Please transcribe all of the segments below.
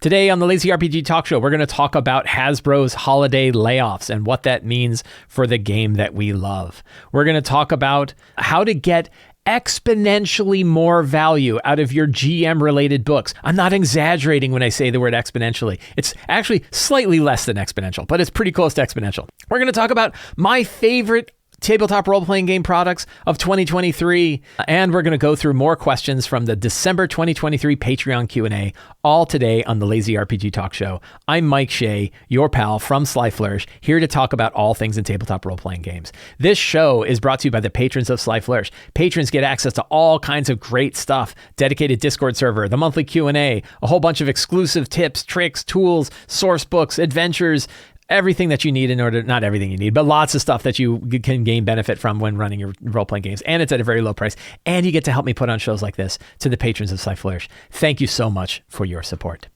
Today on the Lazy RPG Talk Show, we're going to talk about Hasbro's holiday layoffs and what that means for the game that we love. We're going to talk about how to get exponentially more value out of your GM-related books. I'm not exaggerating when I say the word exponentially. It's actually slightly less than exponential, but it's pretty close to exponential. We're going to talk about my favorite tabletop role-playing game products of 2023, and we're going to go through more questions from the December 2023 Patreon Q&A, all today on the Lazy RPG Talk Show. I'm Mike Shea, your pal from Sly Flourish, here to talk about all things in tabletop role-playing games. This show is brought to you by the patrons of Sly Flourish. Patrons get access to all kinds of great stuff, dedicated Discord server, the monthly Q&A, a whole bunch of exclusive tips, tricks, tools, source books, adventures, everything that you need in order, not everything you need, but lots of stuff that you can gain benefit from when running your role-playing games. And it's at a very low price. And you get to help me put on shows like this to the patrons of Sly Flourish. Thank you so much for your support.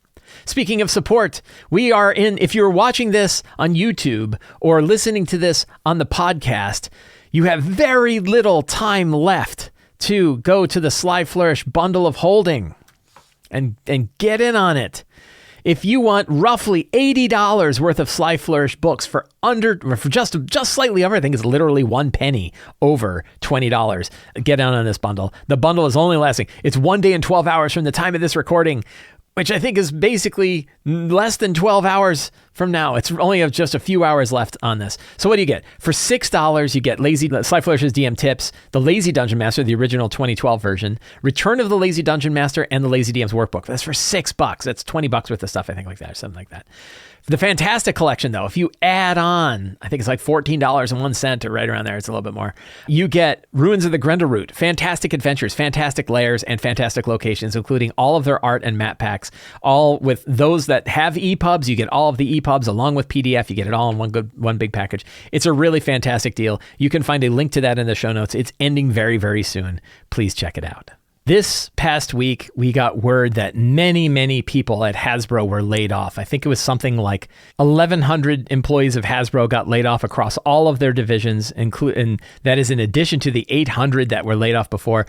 Speaking of support, we are in, if you're watching this on YouTube or listening to this on the podcast, you have very little time left to go to the Sly Flourish bundle of holding and get in on it. If you want roughly $80 worth of Sly Flourish books for just slightly over, I think it's literally 1 penny over $20, get down on this bundle. The bundle is only lasting. It's 1 day and 12 hours from the time of this recording, which I think is basically less than 12 hours from now. It's only just a few hours left on this. So what do you get? For $6, you get Sly Flourish's DM Tips, the Lazy Dungeon Master, the original 2012 version, Return of the Lazy Dungeon Master, and the Lazy DM's Workbook. That's for $6. That's $20 worth of stuff, I think, like that, or something like that. The Fantastic Collection, though, if you add on, I think it's like $14.01 or right around there, it's a little bit more, you get Ruins of the Grendelroot, Fantastic Adventures, Fantastic Layers, and Fantastic Locations, including all of their art and map packs, all with those that have EPUBs. You get all of the EPUBs along with PDF. You get it all in one big package. It's a really fantastic deal. You can find a link to that in the show notes. It's ending very, very soon. Please check it out. This past week, we got word that many, many people at Hasbro were laid off. I think it was something like 1,100 employees of Hasbro got laid off across all of their divisions, and that is in addition to the 800 that were laid off before.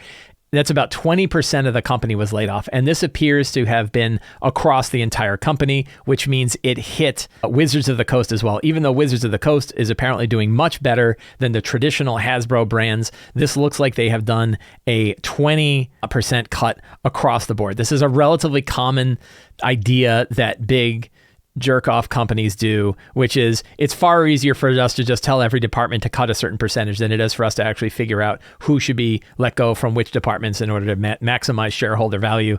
That's about 20% of the company was laid off. And this appears to have been across the entire company, which means it hit Wizards of the Coast as well. Even though Wizards of the Coast is apparently doing much better than the traditional Hasbro brands, this looks like they have done a 20% cut across the board. This is a relatively common idea that big jerk-off companies do, which is it's far easier for us to just tell every department to cut a certain percentage than it is for us to actually figure out who should be let go from which departments in order to maximize shareholder value.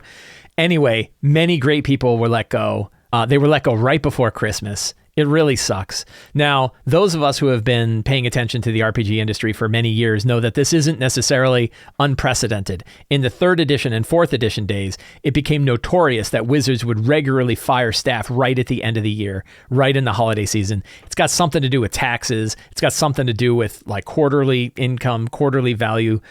Anyway, many great people were let go. They were let go right before Christmas. It really sucks. Now, those of us who have been paying attention to the RPG industry for many years know that this isn't necessarily unprecedented. In the 3rd edition and 4th edition days, it became notorious that Wizards would regularly fire staff right at the end of the year, right in the holiday season. It's got something to do with taxes. It's got something to do with like quarterly income, quarterly value,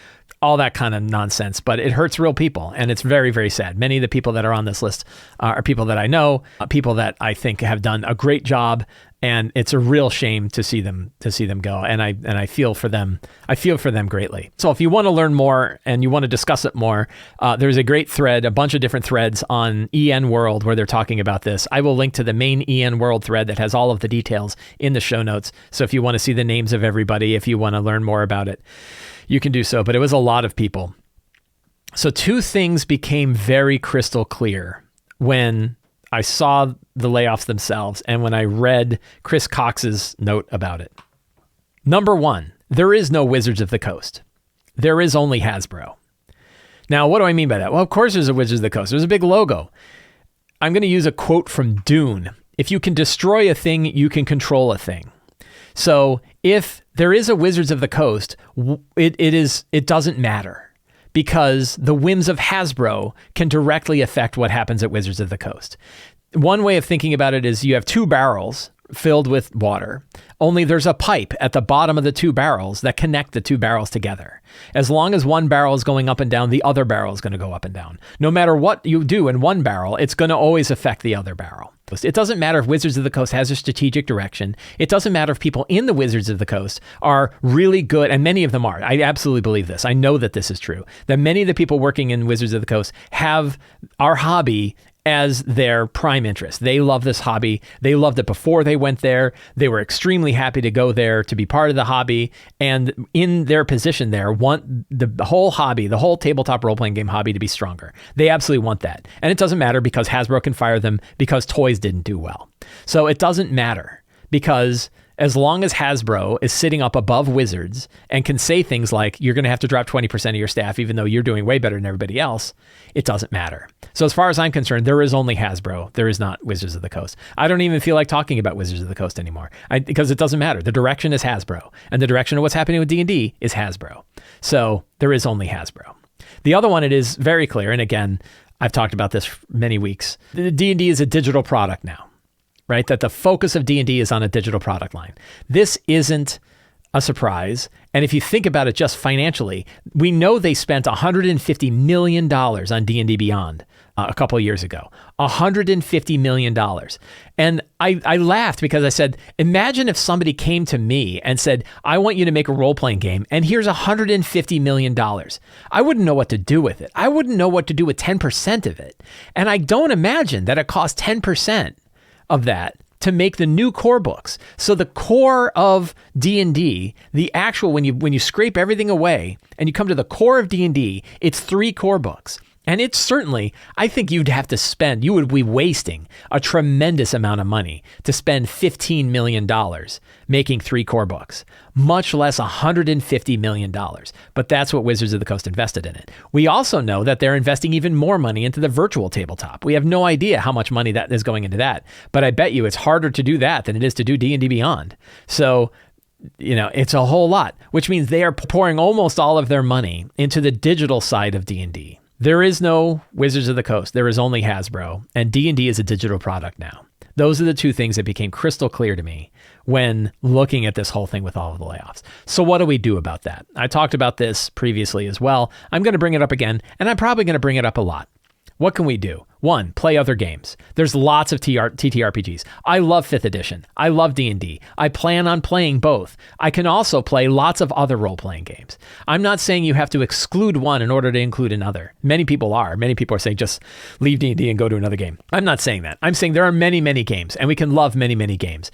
all that kind of nonsense, but it hurts real people, and it's very, very sad. Many of the people that are on this list are people that I know, people that I think have done a great job, and it's a real shame to see them go. And I feel for them. I feel for them greatly. So if you want to learn more and you want to discuss it more, there's a great thread, a bunch of different threads on EN World where they're talking about this. I will link to the main EN World thread that has all of the details in the show notes. So if you want to see the names of everybody, if you want to learn more about it, you can do so, but it was a lot of people. So 2 things became very crystal clear when I saw the layoffs themselves and when I read Chris Cox's note about it. Number 1, there is no Wizards of the Coast. There is only Hasbro. Now, what do I mean by that? Well, of course there's a Wizards of the Coast. There's a big logo. I'm going to use a quote from Dune. If you can destroy a thing, you can control a thing. So if there is a Wizards of the Coast, it doesn't matter because the whims of Hasbro can directly affect what happens at Wizards of the Coast. One way of thinking about it is you have 2 barrels filled with water, only there's a pipe at the bottom of the 2 barrels that connect the 2 barrels together. As long as one barrel is going up and down, the other barrel is going to go up and down. No matter what you do in one barrel, it's going to always affect the other barrel. It doesn't matter if Wizards of the Coast has a strategic direction. It doesn't matter if people in the Wizards of the Coast are really good, and many of them are. I absolutely believe this. I know that this is true, that many of the people working in Wizards of the Coast have our hobby as their prime interest. They love this hobby. They loved it before they went there. They were extremely happy to go there to be part of the hobby. And in their position there, want the whole hobby, the whole tabletop role-playing game hobby to be stronger. They absolutely want that. And it doesn't matter because Hasbro can fire them because toys didn't do well. So it doesn't matter because as long as Hasbro is sitting up above Wizards and can say things like, you're going to have to drop 20% of your staff, even though you're doing way better than everybody else, it doesn't matter. So as far as I'm concerned, there is only Hasbro. There is not Wizards of the Coast. I don't even feel like talking about Wizards of the Coast anymore because it doesn't matter. The direction is Hasbro, and the direction of what's happening with D&D is Hasbro. So there is only Hasbro. The other one, it is very clear, and again, I've talked about this for many weeks, the D&D is a digital product now. Right? That the focus of D&D is on a digital product line. This isn't a surprise. And if you think about it just financially, we know they spent $150 million on D&D Beyond a couple of years ago. $150 million. And I laughed because I said, imagine if somebody came to me and said, I want you to make a role-playing game, and here's $150 million. I wouldn't know what to do with it. I wouldn't know what to do with 10% of it. And I don't imagine that it costs 10% of that to make the new core books. So the core of D&D, the actual, when you scrape everything away and you come to the core of D&D, it's 3 core books. And it's certainly, I think you would be wasting a tremendous amount of money to spend $15 million making 3 core books, much less $150 million. But that's what Wizards of the Coast invested in it. We also know that they're investing even more money into the virtual tabletop. We have no idea how much money that is going into that, but I bet you it's harder to do that than it is to do D&D Beyond. So, it's a whole lot, which means they are pouring almost all of their money into the digital side of D&D. There is no Wizards of the Coast. There is only Hasbro, and D&D is a digital product now. Those are the 2 things that became crystal clear to me when looking at this whole thing with all of the layoffs. So what do we do about that? I talked about this previously as well. I'm going to bring it up again, and I'm probably going to bring it up a lot. What can we do? 1, play other games. There's lots of TTRPGs. I love 5th edition. I love D&D. I plan on playing both. I can also play lots of other role-playing games. I'm not saying you have to exclude one in order to include another. Many people are. Many people are saying just leave D&D and go to another game. I'm not saying that. I'm saying there are many, many games, and we can love many, many games.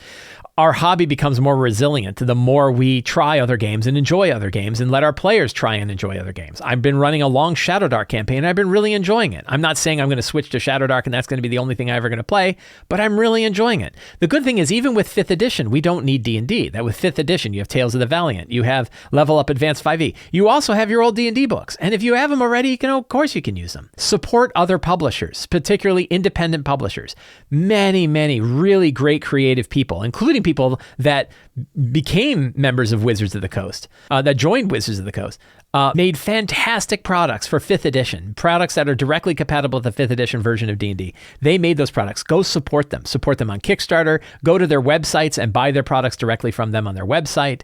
Our hobby becomes more resilient the more we try other games and enjoy other games and let our players try and enjoy other games. I've been running a long Shadowdark campaign, and I've been really enjoying it. I'm not saying I'm going to switch to Shadowdark and that's going to be the only thing I'm ever going to play, but I'm really enjoying it. The good thing is, even with 5th edition, we don't need D&D. That with 5th edition, you have Tales of the Valiant, you have Level Up Advanced 5e. You also have your old D&D books. And if you have them already, of course you can use them. Support other publishers, particularly independent publishers. Many, many really great creative people, including people that became members of Wizards of the Coast, that joined Wizards of the Coast, made fantastic products for 5th edition, products that are directly compatible with the 5th edition version of D&D. They made those products. Go support them. Support them on Kickstarter. Go to their websites and buy their products directly from them on their website.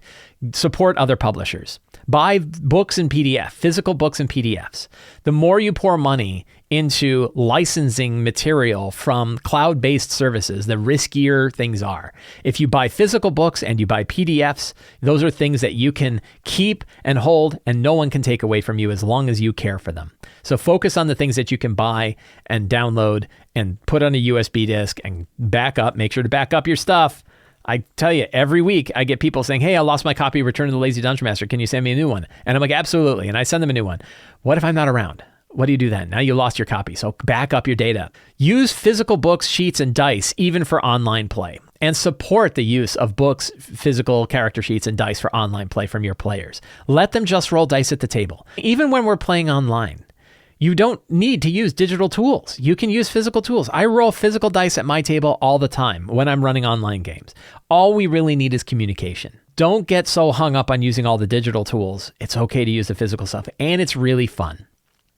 Support other publishers. Buy books in PDF, physical books and PDFs. The more you pour money into licensing material from cloud-based services, the riskier things are. If you buy physical books and you buy PDFs, those are things that you can keep and hold, and no one can take away from you as long as you care for them. So focus on the things that you can buy and download and put on a USB disk and back up. Make sure to back up your stuff. I tell you, every week I get people saying, hey, I lost my copy of Return of the Lazy Dungeon Master. Can you send me a new one? And I'm like, absolutely. And I send them a new one. What if I'm not around? What do you do then? Now you lost your copy. So back up your data. Use physical books, sheets, and dice, even for online play. And support the use of books, physical character sheets, and dice for online play from your players. Let them just roll dice at the table. Even when we're playing online, you don't need to use digital tools. You can use physical tools. I roll physical dice at my table all the time when I'm running online games. All we really need is communication. Don't get so hung up on using all the digital tools. It's okay to use the physical stuff, and it's really fun.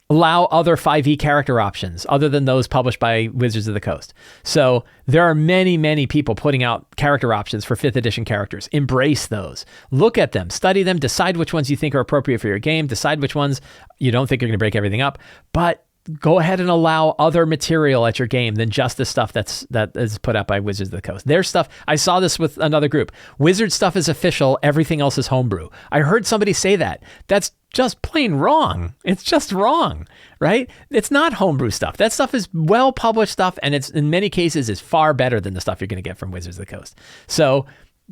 Allow other 5e character options other than those published by Wizards of the Coast. So there are many, many people putting out character options for 5th edition characters. Embrace those. Look at them, study them, decide which ones you think are appropriate for your game, decide which ones you don't think are going to break everything up, but go ahead and allow other material at your game than just the stuff that is put out by Wizards of the Coast. Their stuff, I saw this with another group. Wizard stuff is official. Everything else is homebrew. I heard somebody say that. That's just plain wrong. It's just wrong, right? It's not homebrew stuff. That stuff is well-published stuff, and it's in many cases is far better than the stuff you're going to get from Wizards of the Coast. So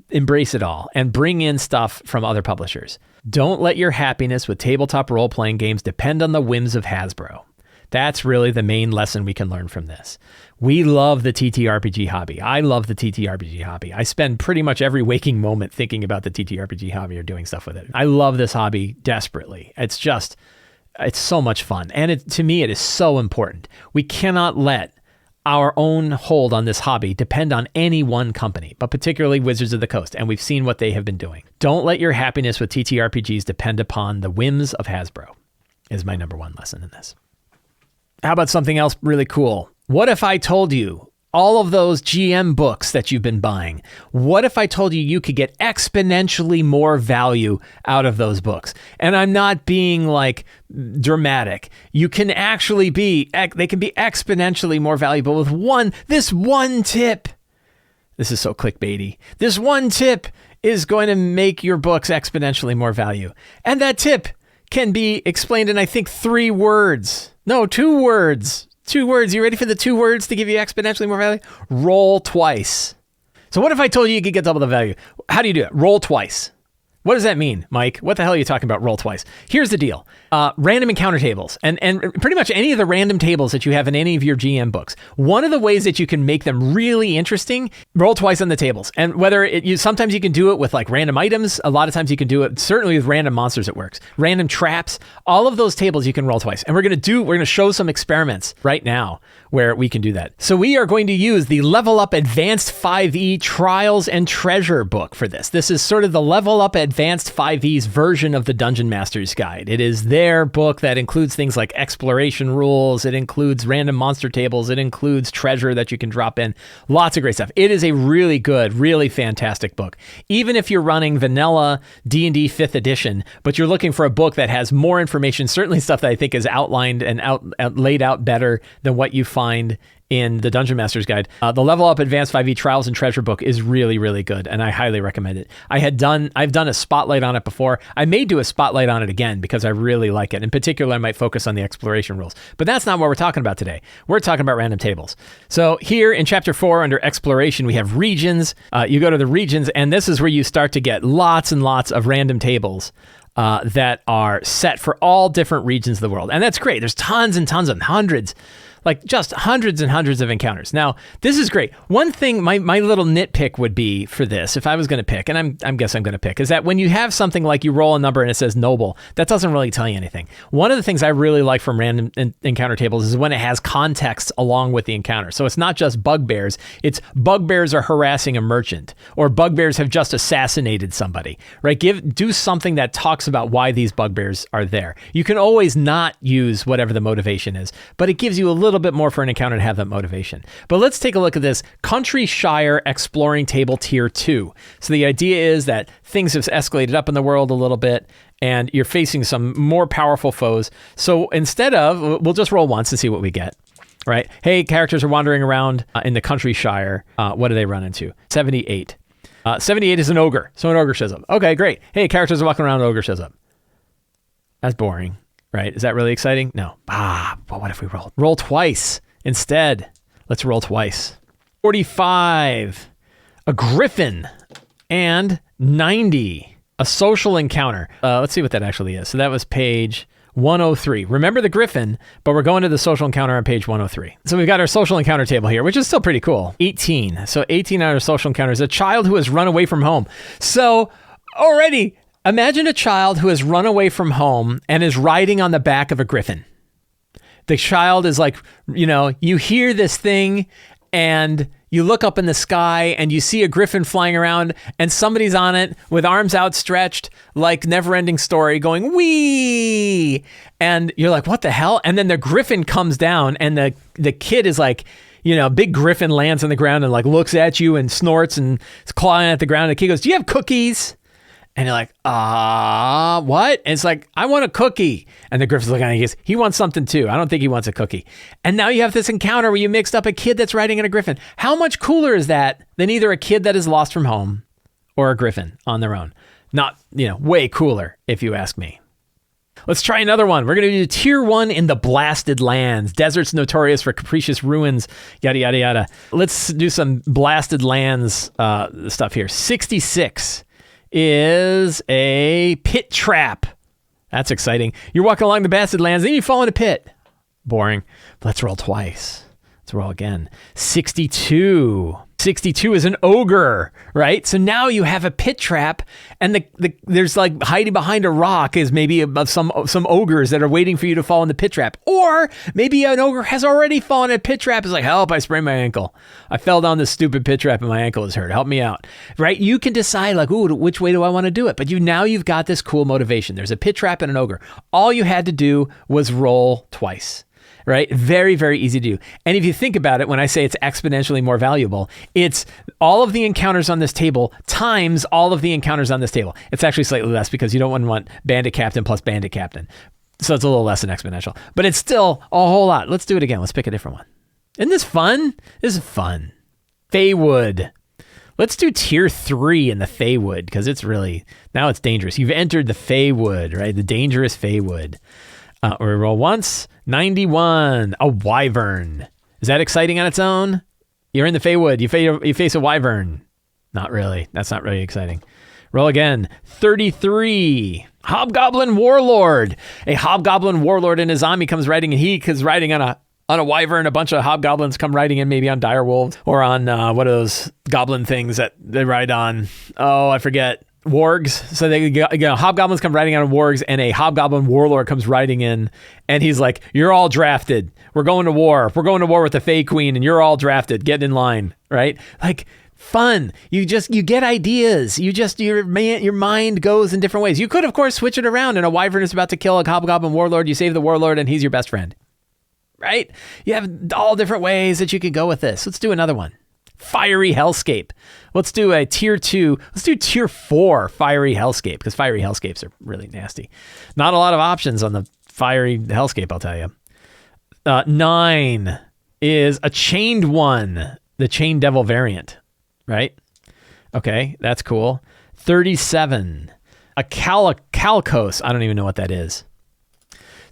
embrace it all and bring in stuff from other publishers. Don't let your happiness with tabletop role-playing games depend on the whims of Hasbro. That's really the main lesson we can learn from this. We love the TTRPG hobby. I love the TTRPG hobby. I spend pretty much every waking moment thinking about the TTRPG hobby or doing stuff with it. I love this hobby desperately. It's so much fun. And to me, it is so important. We cannot let our own hold on this hobby depend on any one company, but particularly Wizards of the Coast, and we've seen what they have been doing. Don't let your happiness with TTRPGs depend upon the whims of Hasbro, is my number one lesson in this. How about something else really cool? What if I told you all of those GM books that you've been buying, what if I told you could get exponentially more value out of those books? And I'm not being like dramatic. You can actually they can be exponentially more valuable with this one tip. This is so clickbaity. This one tip is going to make your books exponentially more value. And that tip can be explained in, I think, 3 words. No, 2 words. 2 words. You ready for the 2 words to give you exponentially more value? Roll twice. So what if I told you could get double the value? How do you do it? Roll twice. What does that mean, Mike? What the hell are you talking about, roll twice? Here's the deal. Random encounter tables, and pretty much any of the random tables that you have in any of your GM books. One of the ways that you can make them really interesting, roll twice on the tables. And sometimes you can do it with like random items. A lot of times you can do it, certainly with random monsters it works. Random traps, all of those tables you can roll twice. And we're going to show some experiments right now where we can do that. So we are going to use the Level Up Advanced 5e Trials and Treasure book for this. This is sort of the Level Up Advanced 5e's version of the Dungeon Master's Guide. It is their book that includes things like exploration rules. It includes random monster tables. It includes treasure that you can drop in. Lots of great stuff. It is a really good, really fantastic book. Even if you're running vanilla D&D 5th edition, but you're looking for a book that has more information, certainly stuff that I think is outlined and laid out better than what you find in the Dungeon Master's Guide. The Level Up Advanced 5e Trials and Treasure book is really, really good, and I highly recommend it. I've done a spotlight on it before. I may do a spotlight on it again because I really like it. In particular, I might focus on the exploration rules. But that's not what we're talking about today. We're talking about random tables. So here in Chapter 4 under Exploration, we have regions. You go to the regions, and this is where you start to get lots and lots of random tables that are set for all different regions of the world. And that's great. There's tons and tons of them, hundreds. Like just hundreds and hundreds of encounters. Now, this is great. One thing, my little nitpick would be for this, if I was going to pick, and I'm guess I'm going to pick, is that when you have something like you roll a number and it says noble, that doesn't really tell you anything. One of the things I really like from random encounter tables is when it has context along with the encounter. So it's not just bugbears, it's bugbears are harassing a merchant, or bugbears have just assassinated somebody, right? Do something that talks about why these bugbears are there. You can always not use whatever the motivation is, but it gives you a little bit more for an encounter to have that motivation. But let's take a look at this Country Shire Exploring Table Tier 2. So the idea is that things have escalated up in the world a little bit, and you're facing some more powerful foes. So we'll just roll once and see what we get. Right? Hey, characters are wandering around in the Country Shire. What do they run into? 78. 78 is an ogre. So an ogre shows up. Okay, great. Hey, characters are walking around, an ogre shows up. That's boring. Right? Is that really exciting? No. But what if we roll twice instead? Let's roll twice. 45, a griffin, and 90, a social encounter. Let's see what that actually is. So that was page 103. Remember the griffin, but we're going to the social encounter on page 103. So we've got our social encounter table here, which is still pretty cool. 18. So 18 out of social encounters. A child who has run away from home. So already, imagine a child who has run away from home and is riding on the back of a griffin. The child is like, you hear this thing and you look up in the sky and you see a griffin flying around and somebody's on it with arms outstretched like Neverending Story going, wee! And you're like, what the hell? And then the griffin comes down and the kid is like, big griffin lands on the ground and like looks at you and snorts and is clawing at the ground. And the kid goes, do you have cookies? And you're like, what? And it's like, I want a cookie. And the griffin's looking at you, he wants something too. I don't think he wants a cookie. And now you have this encounter where you mixed up a kid that's riding in a griffin. How much cooler is that than either a kid that is lost from home or a griffin on their own? Not, way cooler, if you ask me. Let's try another one. We're going to do tier 1 in the Blasted Lands. Deserts notorious for capricious ruins, yada, yada, yada. Let's do some Blasted Lands stuff here. 66 is a pit trap. That's exciting. You're walking along the Blasted Lands, then you fall in a pit. Boring. Let's roll twice. Let's roll again. 62. 62 is an ogre, right? So now you have a pit trap, and there's like hiding behind a rock is maybe some ogres that are waiting for you to fall in the pit trap. Or maybe an ogre has already fallen in a pit trap. It's like, help, I sprained my ankle. I fell down this stupid pit trap and my ankle is hurt. Help me out, right? You can decide like, ooh, which way do I want to do it? But you've got this cool motivation. There's a pit trap and an ogre. All you had to do was roll twice. Right? Very, very easy to do. And if you think about it, when I say it's exponentially more valuable, it's all of the encounters on this table times all of the encounters on this table. It's actually slightly less because you don't want Bandit Captain plus Bandit Captain. So it's a little less than exponential, but it's still a whole lot. Let's do it again. Let's pick a different one. Isn't this fun? This is fun. Feywood. Let's do tier 3 in the Feywood because now it's dangerous. You've entered the Feywood, right? The dangerous Feywood. We roll once. 91, a wyvern. Is that exciting on its own? You're in the Feywood. You face a wyvern. Not really. That's not really exciting. Roll again. 33, hobgoblin warlord. A hobgoblin warlord and his army comes riding, and he is riding on a wyvern. A bunch of hobgoblins come riding in, maybe on dire wolves or on what are those goblin things that they ride on? Oh, I forget. Wargs. So hobgoblins come riding out of wargs, and a hobgoblin warlord comes riding in, and he's like, you're all drafted. We're going to war. We're going to war with the Fey Queen, and you're all drafted. Get in line, right? Like, fun. You get ideas. Your mind goes in different ways. You could, of course, switch it around, and a wyvern is about to kill a hobgoblin warlord. You save the warlord, and he's your best friend, right? You have all different ways that you could go with this. Let's do another one. Fiery Hellscape. Let's do a tier 2. Let's do tier 4 Fiery Hellscape because Fiery Hellscapes are really nasty. Not a lot of options on the Fiery Hellscape, I'll tell you. 9 is a Chained One, the Chained Devil variant, right? Okay, that's cool. 37, a Calicos. I don't even know what that is.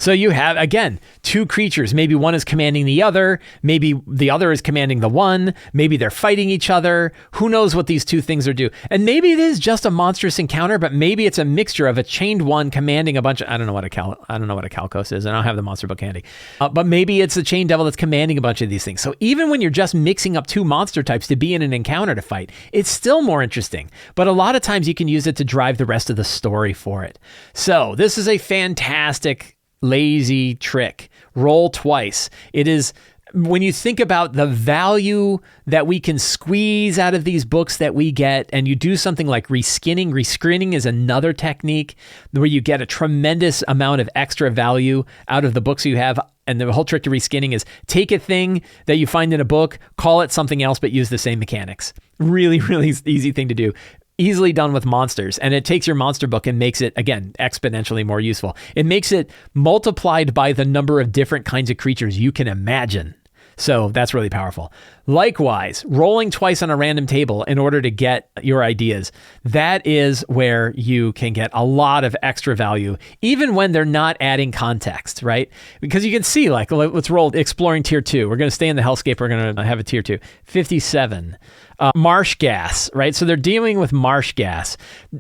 So you have, again, 2 creatures. Maybe one is commanding the other. Maybe the other is commanding the one. Maybe they're fighting each other. Who knows what these 2 things are doing? And maybe it is just a monstrous encounter, but maybe it's a mixture of a chained one commanding a bunch of, I don't know what a Calicos is. I don't have the monster book handy. But maybe it's the chained devil that's commanding a bunch of these things. So even when you're just mixing up 2 monster types to be in an encounter to fight, it's still more interesting. But a lot of times you can use it to drive the rest of the story for it. So this is a fantastic lazy trick. Roll twice. It is, when you think about the value that we can squeeze out of these books that we get, and you do something like reskinning. Reskinning is another technique where you get a tremendous amount of extra value out of the books you have. And the whole trick to reskinning is take a thing that you find in a book, call it something else, but use the same mechanics. Really, really easy thing to do. Easily done with monsters, and it takes your monster book and makes it, again, exponentially more useful. It makes it multiplied by the number of different kinds of creatures you can imagine. So that's really powerful. Likewise, rolling twice on a random table in order to get your ideas. That is where you can get a lot of extra value, even when they're not adding context, right? Because you can see, like, let's roll exploring tier 2. We're going to stay in the hellscape. We're going to have a tier 2. 57. Marsh gas, right? So they're dealing with marsh gas.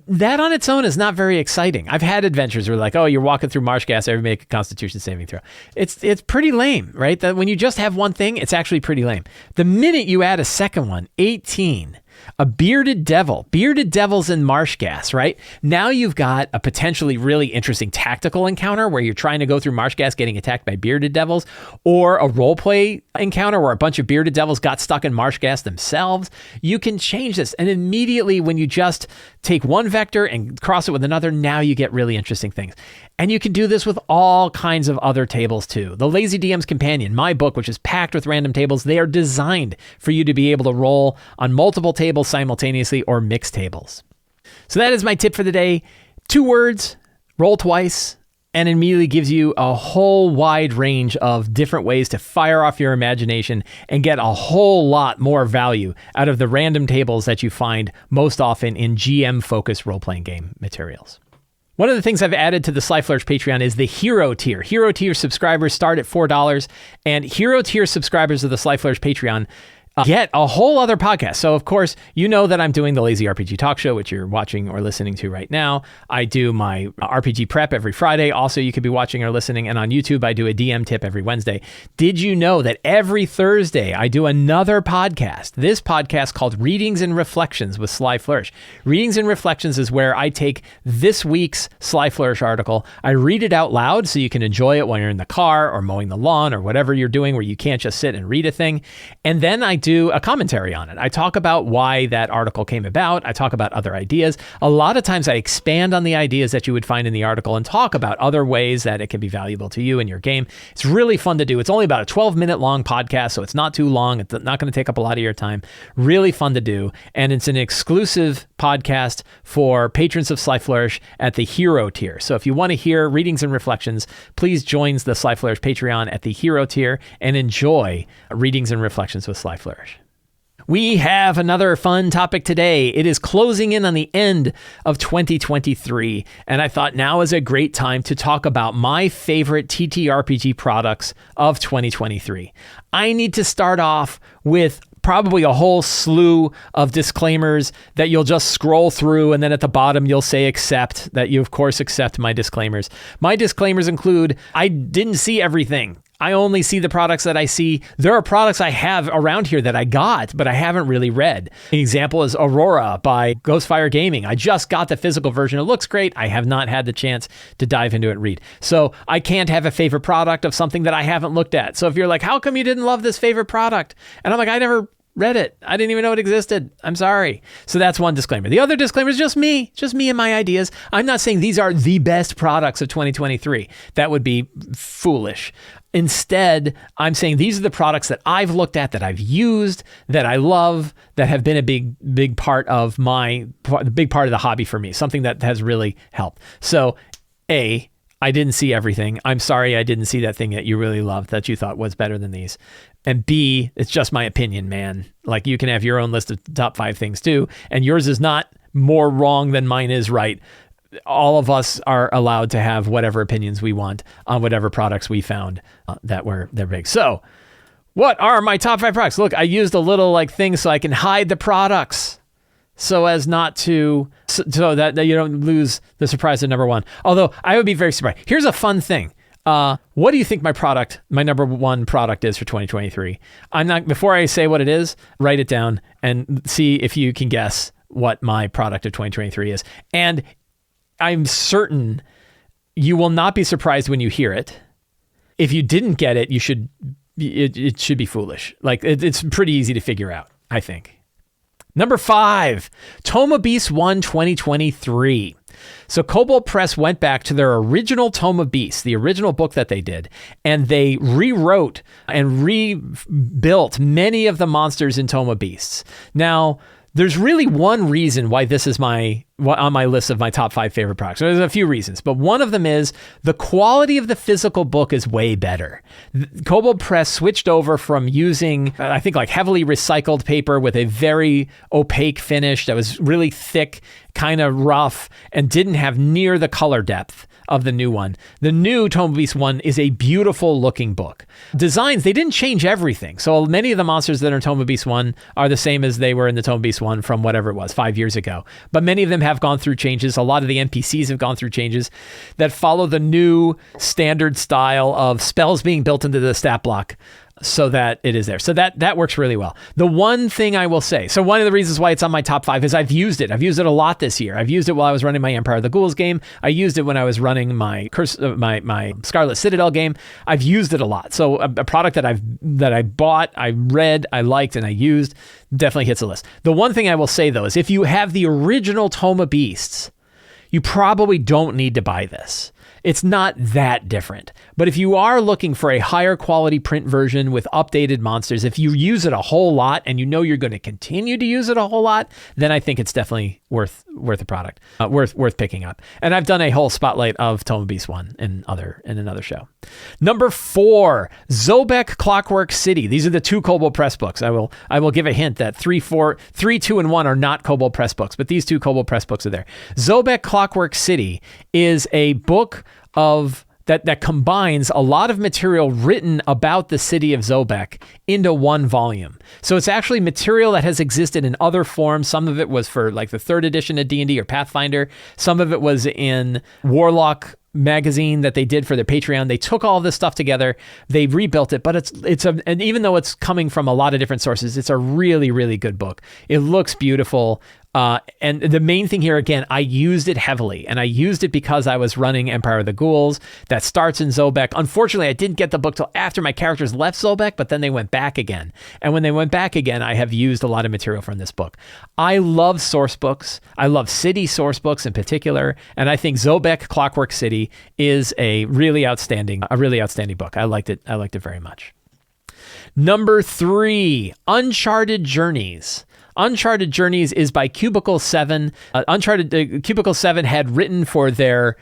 That on its own is not very exciting. I've had adventures where like, oh, you're walking through marsh gas, everybody make a Constitution saving throw. It's pretty lame, right? That when you just have one thing, it's actually pretty lame. The minute you add a second one, 18, a bearded devil. Bearded devils in marsh gas, right? Now you've got a potentially really interesting tactical encounter where you're trying to go through marsh gas getting attacked by bearded devils, or a roleplay encounter where a bunch of bearded devils got stuck in marsh gas themselves. You can change this, and immediately when you just take one vector and cross it with another, now you get really interesting things. And you can do this with all kinds of other tables too. The Lazy DM's Companion, my book, which is packed with random tables, they are designed for you to be able to roll on multiple tables simultaneously or mixed tables. So that is my tip for the day. 2 words, roll twice, and immediately gives you a whole wide range of different ways to fire off your imagination and get a whole lot more value out of the random tables that you find most often in GM-focused role-playing game materials. One of the things I've added to the Sly Flourish Patreon is the Hero Tier. Hero Tier subscribers start at $4, and Hero Tier subscribers of the Sly Flourish Patreon get a whole other podcast. So, of course, you know that I'm doing the Lazy RPG Talk Show, which you're watching or listening to right now. I do my RPG prep every Friday. Also, you could be watching or listening. And on YouTube, I do a DM tip every Wednesday. Did you know that every Thursday, I do another podcast? This podcast called Readings and Reflections with Sly Flourish. Readings and Reflections is where I take this week's Sly Flourish article. I read it out loud so you can enjoy it while you're in the car or mowing the lawn or whatever you're doing where you can't just sit and read a thing. And then I do a commentary on it. I talk about why that article came about. I talk about other ideas. A lot of times I expand on the ideas that you would find in the article and talk about other ways that it can be valuable to you in your game. It's really fun to do. It's only about a 12-minute long podcast, so it's not too long. It's not going to take up a lot of your time. Really fun to do. And it's an exclusive podcast for patrons of Sly Flourish at the Hero Tier. So if you want to hear Readings and Reflections, please join the Sly Flourish Patreon at the Hero Tier and enjoy Readings and Reflections with Sly Flourish. We have another fun topic today. It is closing in on the end of 2023, and I thought now is a great time to talk about my favorite TTRPG products of 2023. I need to start off with probably a whole slew of disclaimers that you'll just scroll through, and then at the bottom you'll say accept, that you of course accept my disclaimers. My disclaimers include, I didn't see everything. I only see the products that I see. There are products I have around here that I got, but I haven't really read. An example is Aurora by Ghostfire Gaming. I just got the physical version. It looks great. I have not had the chance to dive into it and read. So I can't have a favorite product of something that I haven't looked at. So if you're like, how come you didn't love this favorite product? And I'm like, I never read it. I didn't even know it existed. I'm sorry. So that's one disclaimer. The other disclaimer is just me and my ideas. I'm not saying these are the best products of 2023. That would be foolish. Instead, I'm saying these are the products that I've looked at, that I've used, that I love, that have been a big part of the hobby for me, something that has really helped. So A, I didn't see everything. I'm sorry I didn't see that thing that you really loved that you thought was better than these. And B, it's just my opinion, man. Like, you can have your own list of top 5 things too, and yours is not more wrong than mine is right. All of us are allowed to have whatever opinions we want on whatever products we found they're big. So what are my top 5 products? Look, I used a little thing so I can hide the products so as not to, so that you don't lose the surprise of number 1. Although I would be very surprised. Here's a fun thing. What do you think my number 1 product is for 2023? Before I say what it is, write it down and see if you can guess what my product of 2023 is. And I'm certain you will not be surprised when you hear it. If you didn't get it, it should be foolish. It's pretty easy to figure out, I think. Number 5, Tome of Beasts 1 2023. So Cobalt Press went back to their original Tome of Beasts, the original book that they did, and they rewrote and rebuilt many of the monsters in Tome of Beasts. Now, there's really one reason why this is on my list of my top 5 favorite products. There's a few reasons, but one of them is the quality of the physical book is way better. Cobalt Press switched over from using, I think, heavily recycled paper with a very opaque finish that was really thick, kind of rough, and didn't have near the color depth of the new one. The new Tome of Beasts 1 is a beautiful looking book. Designs, they didn't change everything. So many of the monsters that are in Tome of Beasts 1 are the same as they were in the Tome of Beasts 1 from whatever it was, 5 years ago. But many of them have gone through changes. A lot of the NPCs have gone through changes that follow the new standard style of spells being built into the stat block so that it is there. So that works really well. The one thing I will say, so one of the reasons why it's on my top 5 is I've used it. I've used it a lot this year. I've used it while I was running my Empire of the Ghouls game. I used it when I was running my my Scarlet Citadel game. I've used it a lot. So a product that I bought, I read, I liked, and I used definitely hits the list. The one thing I will say though is if you have the original Tome of Beasts, you probably don't need to buy this. It's not that different. But if you are looking for a higher quality print version with updated monsters, if you use it a whole lot and you know you're going to continue to use it a whole lot, then I think it's definitely worth a product, worth picking up. And I've done a whole spotlight of Tome of Beasts 1 in another show. Number 4, Zobeck Clockwork City. These are the 2 Kobold Press books. I will give a hint that 3, 2, and 1 are not Kobold Press books, but these 2 Kobold Press books are there. Zobeck Clockwork City is a book that combines a lot of material written about the city of Zobeck into one volume. So it's actually material that has existed in other forms. Some of it was for like the 3rd edition of D&D or Pathfinder. Some of it was in Warlock magazine that they did for their Patreon. They took all of this stuff together, they rebuilt it, but and even though it's coming from a lot of different sources, it's a really, really good book. It looks beautiful. And the main thing here, again, I used it heavily, and I used it because I was running Empire of the Ghouls that starts in Zobeck. Unfortunately, I didn't get the book till after my characters left Zobeck, but then they went back again. And when they went back again, I have used a lot of material from this book. I love source books. I love city source books in particular, and I think Zobeck Clockwork City is a really outstanding book. I liked it very much. Number 3, Uncharted Journeys. Uncharted Journeys is by Cubicle 7. Cubicle 7 had written for their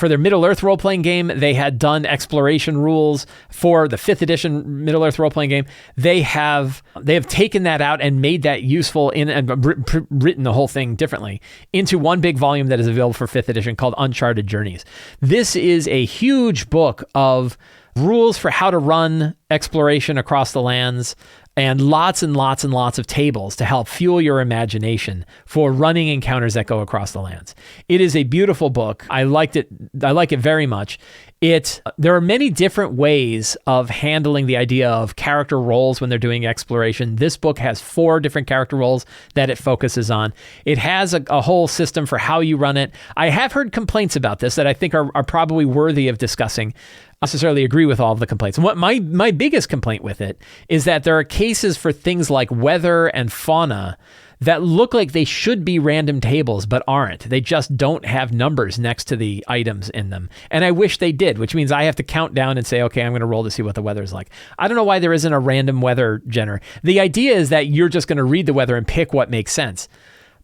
Middle-earth role-playing game. They had done exploration rules for the 5th edition Middle-earth role-playing game. They have taken that out and made that useful and written the whole thing differently into one big volume that is available for 5th edition called Uncharted Journeys. This is a huge book of rules for how to run exploration across the lands, and lots of tables to help fuel your imagination for running encounters that go across the lands. It is a beautiful book. I like it very much. There are many different ways of handling the idea of character roles when they're doing exploration. This book has 4 different character roles that it focuses on. It has a whole system for how you run it. I have heard complaints about this that I think are probably worthy of discussing. Necessarily agree with all of the complaints. What my biggest complaint with it is that there are cases for things like weather and fauna that look like they should be random tables but aren't. They just don't have numbers next to the items in them. And I wish they did, which means I have to count down and say, okay, I'm going to roll to see what the weather is like. I don't know why there isn't a random weather generator. The idea is that you're just going to read the weather and pick what makes sense.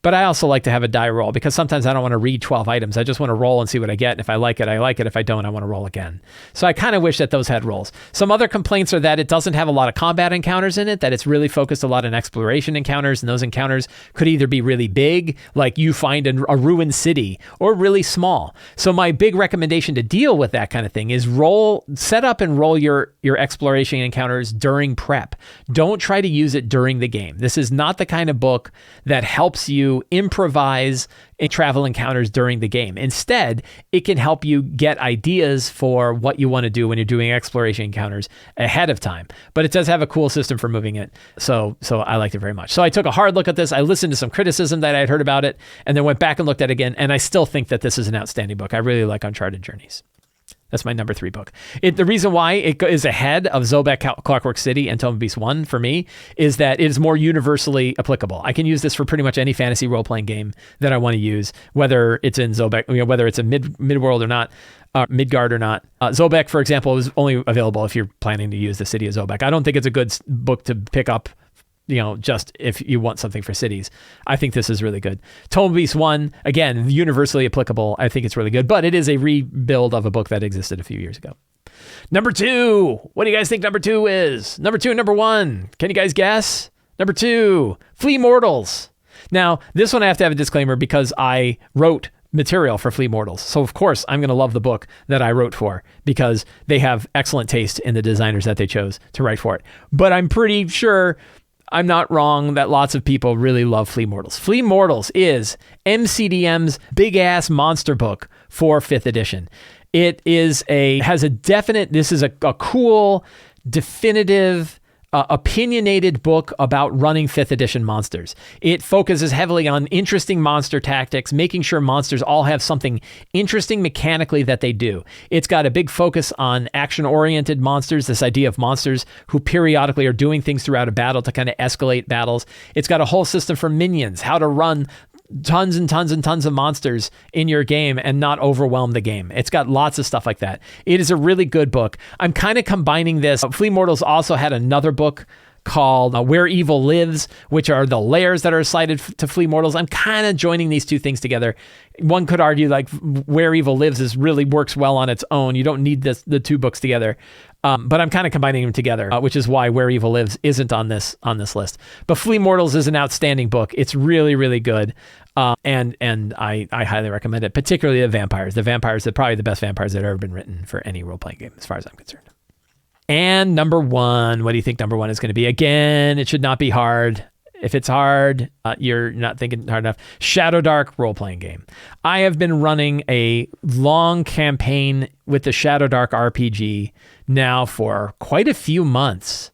But I also like to have a die roll because sometimes I don't want to read 12 items. I just want to roll and see what I get. And if I like it, I like it. If I don't, I want to roll again. So I kind of wish that those had rolls. Some other complaints are that it doesn't have a lot of combat encounters in it, that it's really focused a lot on exploration encounters. And those encounters could either be really big, like you find a ruined city, or really small. So my big recommendation to deal with that kind of thing is set up and roll your exploration encounters during prep. Don't try to use it during the game. This is not the kind of book that helps you improvise travel encounters during the game. Instead, it can help you get ideas for what you want to do when you're doing exploration encounters ahead of time. But it does have a cool system for moving it. So I liked it very much. So I took a hard look at this. I listened to some criticism that I had heard about it, and then went back and looked at it again. And I still think that this is an outstanding book. I really like Uncharted Journeys. That's my number 3 book. The reason why it is ahead of Zobeck Clockwork City and Tome of Beasts 1 for me is that it is more universally applicable. I can use this for pretty much any fantasy role-playing game that I want to use, whether it's in Zobeck, whether it's a Midworld or not, Midgard or not. Zobeck, for example, is only available if you're planning to use the city of Zobeck. I don't think it's a good book to pick up just if you want something for cities. I think this is really good. Tome of Beasts 1, again, universally applicable. I think it's really good, but it is a rebuild of a book that existed a few years ago. Number 2, what do you guys think number 2 is? Number 2 and number 1, can you guys guess? Number 2, Flea Mortals. Now, this one I have to have a disclaimer because I wrote material for Flea Mortals. So of course, I'm going to love the book that I wrote for because they have excellent taste in the designers that they chose to write for it. But I'm pretty sure I'm not wrong that lots of people really love Flea Mortals. Flea Mortals is MCDM's big-ass monster book for 5th edition. This is a cool, definitive, opinionated book about running 5th edition monsters. It focuses heavily on interesting monster tactics, making sure monsters all have something interesting mechanically that they do. It's got a big focus on action-oriented monsters, this idea of monsters who periodically are doing things throughout a battle to kind of escalate battles. It's got a whole system for minions, how to run tons and tons and tons of monsters in your game and not overwhelm the game. It's got lots of stuff like that. It is a really good book. I'm kind of combining this. Flea Mortals also had another book called Where Evil Lives, which are the layers that are cited to Flea Mortals. I'm kind of joining these two things together. One could argue like Where Evil Lives really works well on its own. You don't need the two books together. But I'm kind of combining them together, which is why Where Evil Lives isn't on this list. But Flea Mortals is an outstanding book. It's really, really good. And I highly recommend it, particularly the vampires. The vampires are probably the best vampires that have ever been written for any role-playing game, as far as I'm concerned. And number one, what do you think number one is going to be? Again, it should not be hard. If it's hard, you're not thinking hard enough. Shadowdark role-playing game. I have been running a long campaign with the Shadowdark RPG now for quite a few months.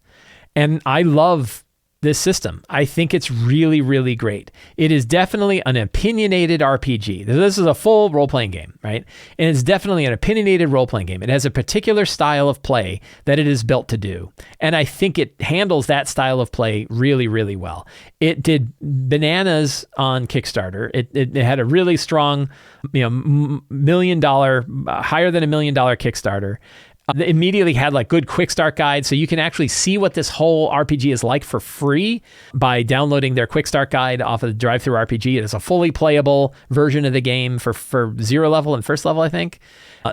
And I love this system. I think it's really, really great. It is definitely an opinionated RPG. This is a full role-playing game, right? And it's definitely an opinionated role-playing game. It has a particular style of play that it is built to do. And I think it handles that style of play really, really well. It did bananas on Kickstarter. It had a really strong, $1 million, higher than $1 million Kickstarter. They immediately had like good quick start guides, so you can actually see what this whole RPG is like for free by downloading their quick start guide off of the Drive-Thru RPG. It is a fully playable version of the game for 0 level and first level, I think.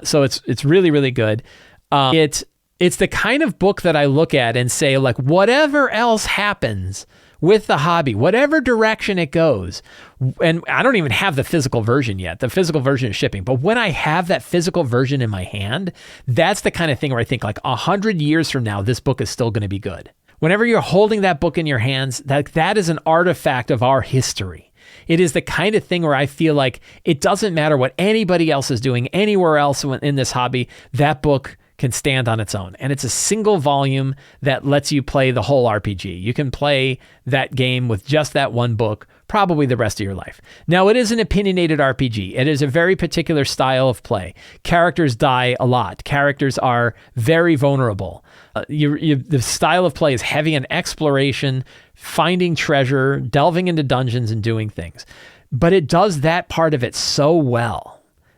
So it's really, really good. It's the kind of book that I look at and say, like, whatever else happens with the hobby, whatever direction it goes, and I don't even have the physical version yet. The physical version is shipping. But when I have that physical version in my hand, that's the kind of thing where I think like 100 years from now, this book is still going to be good. Whenever you're holding that book in your hands, that is an artifact of our history. It is the kind of thing where I feel like it doesn't matter what anybody else is doing anywhere else in this hobby, that book can stand on its own. And it's a single volume that lets you play the whole RPG. You can play that game with just that one book, probably the rest of your life. Now, it is an opinionated RPG. It is a very particular style of play. Characters die a lot. Characters are very vulnerable. The style of play is heavy on exploration, finding treasure, delving into dungeons, and doing things. But it does that part of it so well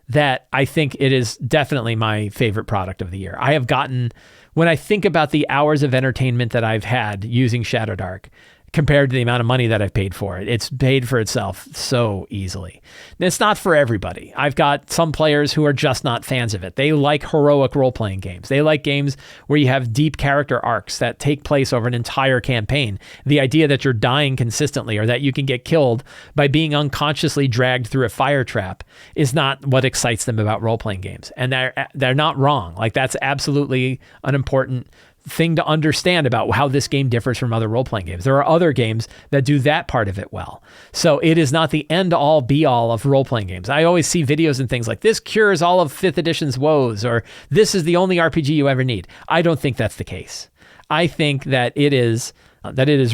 that I think it is definitely my favorite product of the year. I have gotten, when I think about the hours of entertainment that I've had using Shadowdark, compared to the amount of money that I've paid for it, it's paid for itself so easily. And it's not for everybody. I've got some players who are just not fans of it. They like heroic role-playing games. They like games where you have deep character arcs that take place over an entire campaign. The idea that you're dying consistently or that you can get killed by being unconsciously dragged through a fire trap is not what excites them about role-playing games. And they're not wrong. Like, that's absolutely an important thing to understand about how this game differs from other role-playing games. There are other games that do that part of it well. So it is not the end-all, be-all of role-playing games. I always see videos and things like, this cures all of 5th edition's woes, or this is the only RPG you ever need. I don't think that's the case. I think that it is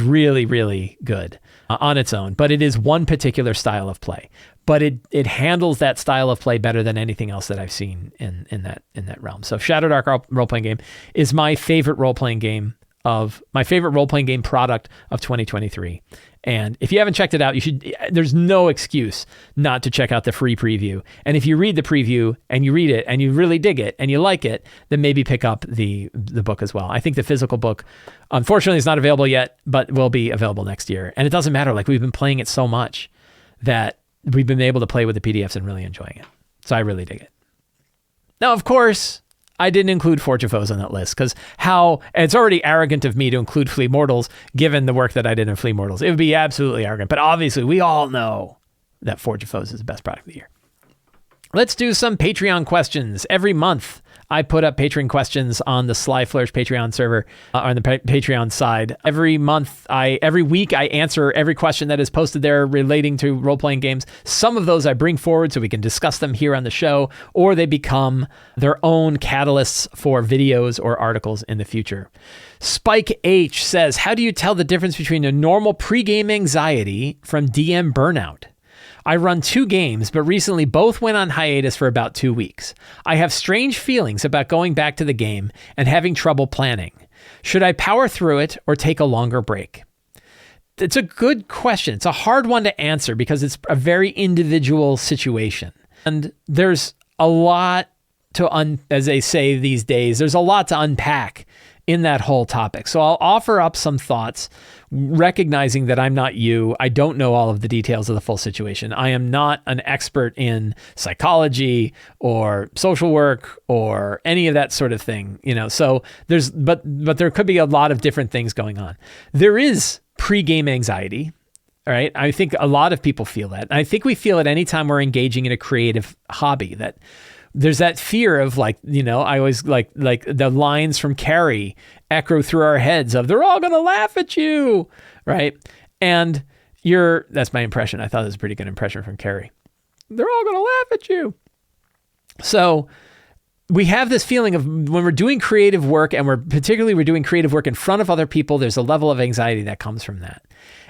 really, really good on its own, but it is one particular style of play. But it handles that style of play better than anything else that I've seen in that realm. So Shadowdark role-playing game is my favorite role-playing game product of 2023. And if you haven't checked it out, you should. There's no excuse not to check out the free preview. And if you read the preview and you read it and you really dig it and you like it, then maybe pick up the book as well. I think the physical book, unfortunately, is not available yet, but will be available next year. And it doesn't matter. Like, we've been playing it so much that we've been able to play with the PDFs and really enjoying it. So I really dig it. Now, of course, I didn't include Forge of Foes on that list because it's already arrogant of me to include Flea Mortals given the work that I did in Flea Mortals. It would be absolutely arrogant. But obviously, we all know that Forge of Foes is the best product of the year. Let's do some Patreon questions. Every month, I put up Patreon questions on the Sly Flourish Patreon server, on the Patreon side. Every week, I answer every question that is posted there relating to role-playing games. Some of those I bring forward so we can discuss them here on the show, or they become their own catalysts for videos or articles in the future. Spike H says, how do you tell the difference between a normal pregame anxiety from DM burnout? I run 2 games, but recently both went on hiatus for about 2 weeks. I have strange feelings about going back to the game and having trouble planning. Should I power through it or take a longer break? It's a good question. It's a hard one to answer because it's a very individual situation. And there's a lot to, as they say these days, there's a lot to unpack in that whole topic. So I'll offer up some thoughts, recognizing that I'm not you. I don't know all of the details of the full situation. I am not an expert in psychology or social work or any of that sort of thing, so but there could be a lot of different things going on. There is pre-game anxiety. All right. I think a lot of people feel that. I think we feel it anytime we're engaging in a creative hobby, that there's that fear of I always like the lines from Carrie echo through our heads of they're all going to laugh at you. Right. And that's my impression. I thought it was a pretty good impression from Carrie. They're all going to laugh at you. So we have this feeling of when we're doing creative work, and we're doing creative work in front of other people, there's a level of anxiety that comes from that.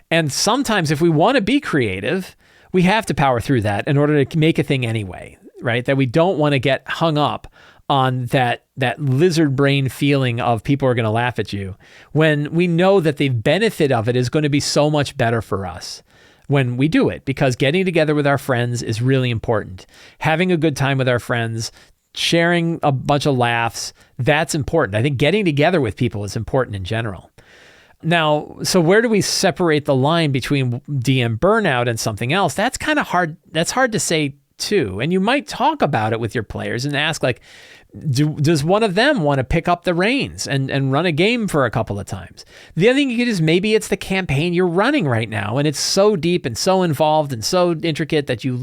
And sometimes if we want to be creative, we have to power through that in order to make a thing anyway, right? That we don't want to get hung up on that lizard brain feeling of people are going to laugh at you, when we know that the benefit of it is going to be so much better for us when we do it, because getting together with our friends is really important. Having a good time with our friends, sharing a bunch of laughs, that's important. I think getting together with people is important in general. Now, so where do we separate the line between DM burnout and something else? That's kind of hard. That's hard to say too. And you might talk about it with your players and ask, does one of them want to pick up the reins and run a game for a couple of times? The other thing you could is maybe it's the campaign you're running right now, and it's so deep and so involved and so intricate that you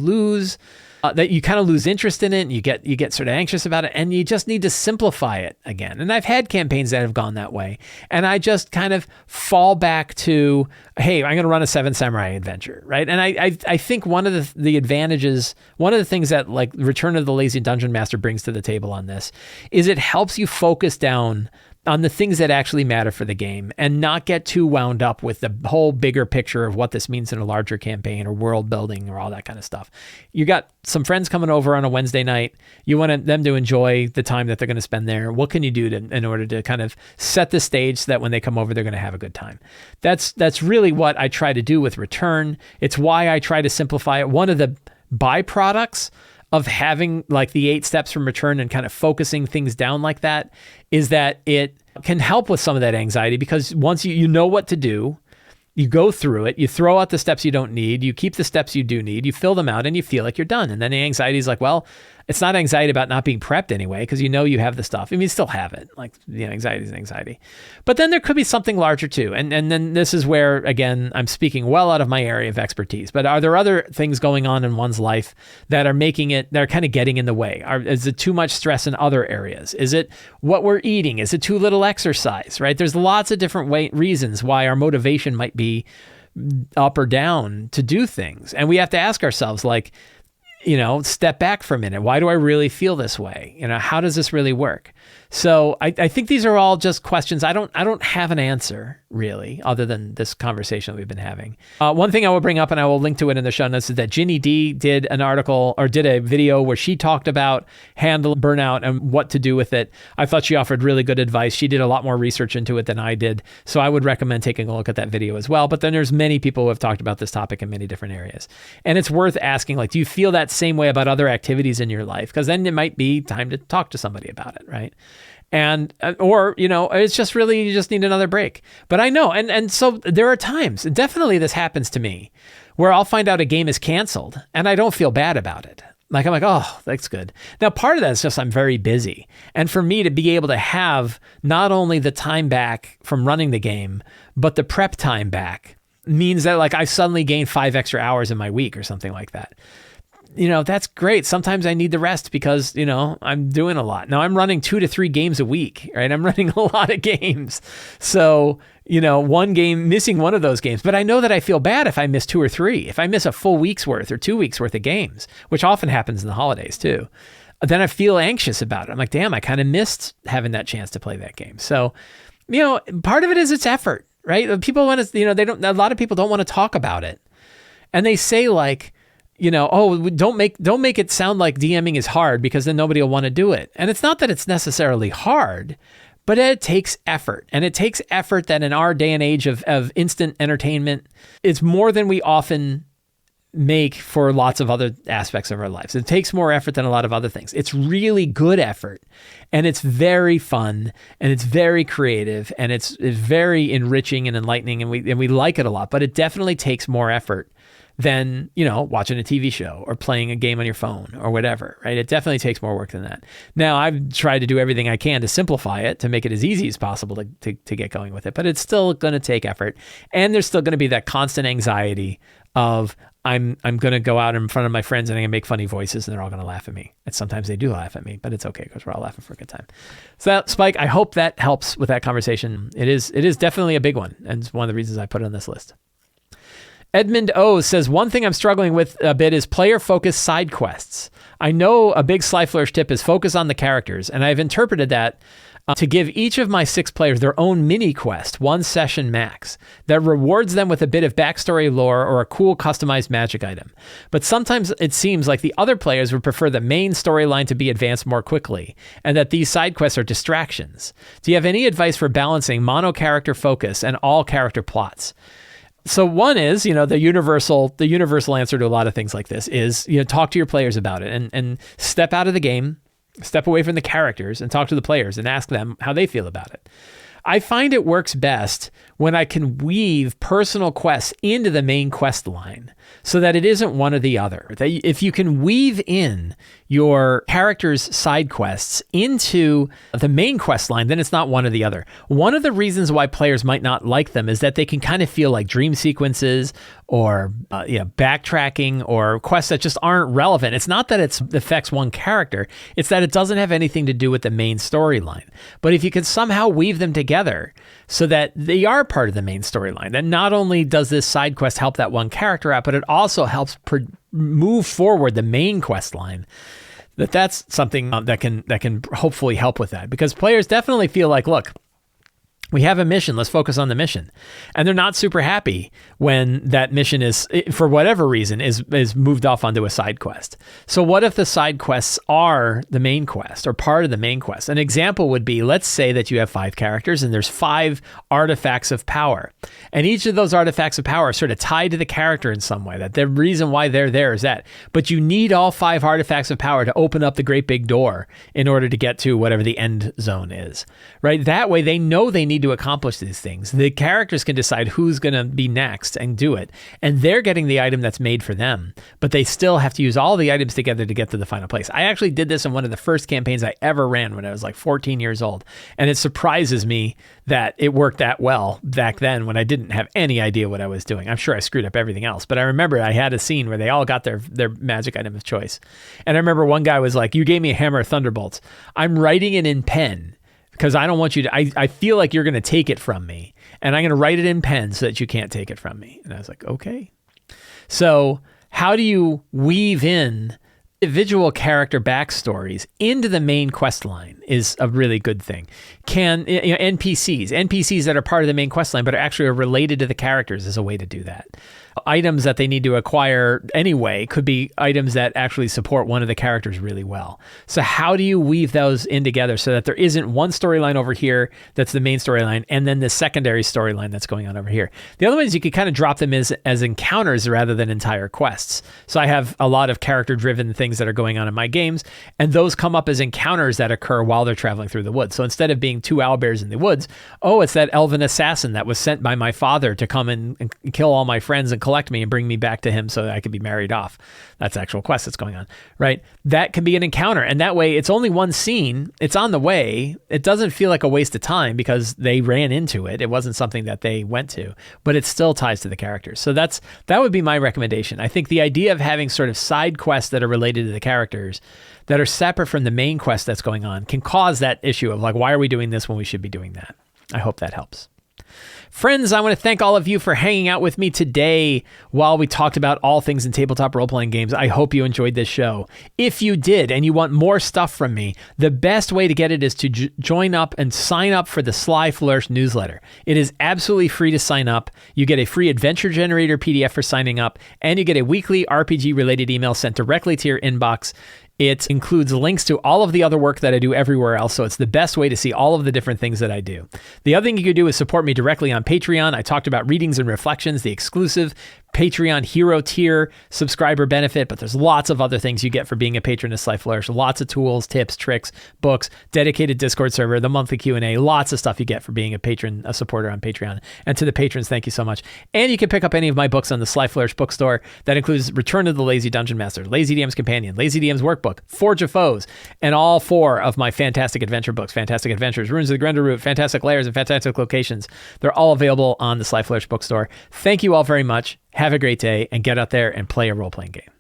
kind of lose interest in it, and you get sort of anxious about it, and you just need to simplify it again. And I've had campaigns that have gone that way, and I just kind of fall back to, hey, I'm going to run a Seven Samurai adventure, right? And I think one of the advantages, one of the things that Return of the Lazy Dungeon Master brings to the table on this is it helps you focus down on the things that actually matter for the game and not get too wound up with the whole bigger picture of what this means in a larger campaign or world building or all that kind of stuff. You got some friends coming over on a Wednesday night. You want them to enjoy the time that they're going to spend there. What can you do in order to kind of set the stage so that when they come over, they're going to have a good time? That's really what I try to do with Return. It's why I try to simplify it. One of the byproducts of having the 8 steps from Return and kind of focusing things down like that is that it can help with some of that anxiety, because once you know what to do, you go through it, you throw out the steps you don't need, you keep the steps you do need, you fill them out, and you feel like you're done. And then the anxiety is well, it's not anxiety about not being prepped anyway, because you have the stuff. I mean, you still have it. Anxiety is anxiety. But then there could be something larger too. And then this is where, again, I'm speaking well out of my area of expertise. But are there other things going on in one's life that are kind of getting in the way? Is it too much stress in other areas? Is it what we're eating? Is it too little exercise, right? There's lots of different reasons why our motivation might be up or down to do things. And we have to ask ourselves, step back for a minute. Why do I really feel this way? How does this really work? So I think these are all just questions. I don't have an answer really, other than this conversation that we've been having. One thing I will bring up, and I will link to it in the show notes, is that Ginny D did an article or did a video where she talked about handling burnout and what to do with it. I thought she offered really good advice. She did a lot more research into it than I did. So I would recommend taking a look at that video as well. But then there's many people who have talked about this topic in many different areas. And it's worth asking, do you feel that same way about other activities in your life? Because then it might be time to talk to somebody about it, right? And, or, it's just really, you just need another break. But I know, and so there are times, definitely this happens to me, where I'll find out a game is canceled and I don't feel bad about it. I'm oh, that's good. Now, part of that is just I'm very busy. And for me to be able to have not only the time back from running the game, but the prep time back means that I suddenly gain 5 extra hours in my week or something like that. That's great. Sometimes I need the rest because, I'm doing a lot. Now I'm running 2 to 3 games a week, right? I'm running a lot of games. So, one game, missing one of those games, but I know that I feel bad if I miss 2 or 3, if I miss a full week's worth or 2 weeks worth of games, which often happens in the holidays too. Then I feel anxious about it. I'm damn, I kind of missed having that chance to play that game. So, part of it is it's effort, right? People want to, a lot of people don't want to talk about it. And they say don't make it sound like DMing is hard, because then nobody will want to do it. And it's not that it's necessarily hard, but it takes effort. And it takes effort that in our day and age of instant entertainment, it's more than we often make for lots of other aspects of our lives. It takes more effort than a lot of other things. It's really good effort, and it's very fun, and it's very creative, and it's very enriching and enlightening, and we like it a lot. But it definitely takes more effort than, watching a TV show or playing a game on your phone or whatever, right? It definitely takes more work than that. Now, I've tried to do everything I can to simplify it, to make it as easy as possible to get going with it, but it's still going to take effort. And there's still going to be that constant anxiety of, I'm going to go out in front of my friends and I'm going to make funny voices and they're all going to laugh at me. And sometimes they do laugh at me, but it's okay because we're all laughing for a good time. So Spike, I hope that helps with that conversation. It is definitely a big one, and it's one of the reasons I put it on this list. Edmund O says, one thing I'm struggling with a bit is player-focused side quests. I know a big Sly Flourish tip is focus on the characters, and I've interpreted that to give each of my 6 players their own mini quest, 1 session max, that rewards them with a bit of backstory lore or a cool customized magic item. But sometimes it seems like the other players would prefer the main storyline to be advanced more quickly, and that these side quests are distractions. Do you have any advice for balancing mono-character focus and all-character plots? So one is, the universal answer to a lot of things like this is, talk to your players about it and step out of the game, step away from the characters and talk to the players and ask them how they feel about it. I find it works best when I can weave personal quests into the main quest line so that it isn't one or the other. If you can weave in your character's side quests into the main quest line, then it's not one or the other. One of the reasons why players might not like them is that they can kind of feel like dream sequences or backtracking or quests that just aren't relevant. It's not that it affects one character, it's that it doesn't have anything to do with the main storyline. But if you could somehow weave them together so that they are part of the main storyline, then not only does this side quest help that one character out, but it also helps move forward the main quest line. That's something that can hopefully help with that, because players definitely feel like, look, we have a mission, let's focus on the mission. And they're not super happy when that mission is, for whatever reason, is moved off onto a side quest. So what if the side quests are the main quest or part of the main quest? An example would be, let's say that you have 5 characters and there's 5 artifacts of power. And each of those artifacts of power are sort of tied to the character in some way, that the reason why they're there is that. But you need all 5 artifacts of power to open up the great big door in order to get to whatever the end zone is, right? That way they know they need to accomplish these things. The characters can decide who's going to be next and do it. And they're getting the item that's made for them, but they still have to use all the items together to get to the final place. I actually did this in one of the first campaigns I ever ran when I was like 14 years old. And it surprises me that it worked that well back then when I didn't have any idea what I was doing. I'm sure I screwed up everything else, but I remember I had a scene where they all got their magic item of choice. And I remember one guy was like, you gave me a hammer of thunderbolts. I'm writing it in pen, because I don't want you to, I feel like you're going to take it from me, and I'm going to write it in pen so that you can't take it from me. And I was like, okay. So how do you weave in individual character backstories into the main quest line is a really good thing. NPCs that are part of the main quest line but are actually related to the characters is a way to do that. Items that they need to acquire anyway could be items that actually support one of the characters really well. So how do you weave those in together so that there isn't one storyline over here that's the main storyline and then the secondary storyline that's going on over here? The other one is you could kind of drop them as encounters rather than entire quests. So I have a lot of character-driven things that are going on in my games, and those come up as encounters that occur while they're traveling through the woods. So instead of being 2 owlbears in the woods, it's that elven assassin that was sent by my father to come and kill all my friends and collect me and bring me back to him so that I could be married off. That's the actual quest that's going on, right? That can be an encounter. And that way it's only one scene. It's on the way. It doesn't feel like a waste of time because they ran into it. It wasn't something that they went to, but it still ties to the characters. So that would be my recommendation. I think the idea of having sort of side quests that are related to the characters that are separate from the main quest that's going on can cause that issue of like, why are we doing this when we should be doing that? I hope that helps. Friends, I want to thank all of you for hanging out with me today while we talked about all things in tabletop role-playing games. I hope you enjoyed this show. If you did and you want more stuff from me, the best way to get it is to join up and sign up for the Sly Flourish newsletter. It is absolutely free to sign up. You get a free adventure generator PDF for signing up, and you get a weekly RPG-related email sent directly to your inbox. It includes links to all of the other work that I do everywhere else, so it's the best way to see all of the different things that I do. The other thing you could do is support me directly on Patreon. I talked about Readings and Reflections, the exclusive Patreon hero tier subscriber benefit, but there's lots of other things you get for being a patron of Sly Flourish. Lots of tools, tips, tricks, books, dedicated Discord server, the monthly Q&A, lots of stuff you get for being a patron, a supporter on Patreon. And to the patrons, thank you so much. And you can pick up any of my books on the Sly Flourish bookstore. That includes Return of the Lazy Dungeon Master, Lazy DM's Companion, Lazy DM's Workbook, Forge of Foes, and all 4 of my Fantastic Adventure books, Fantastic Adventures, Runes of the Grendel Root, Fantastic Layers, and Fantastic Locations. They're all available on the Sly Flourish bookstore. Thank you all very much. Have a great day, and get out there and play a role-playing game.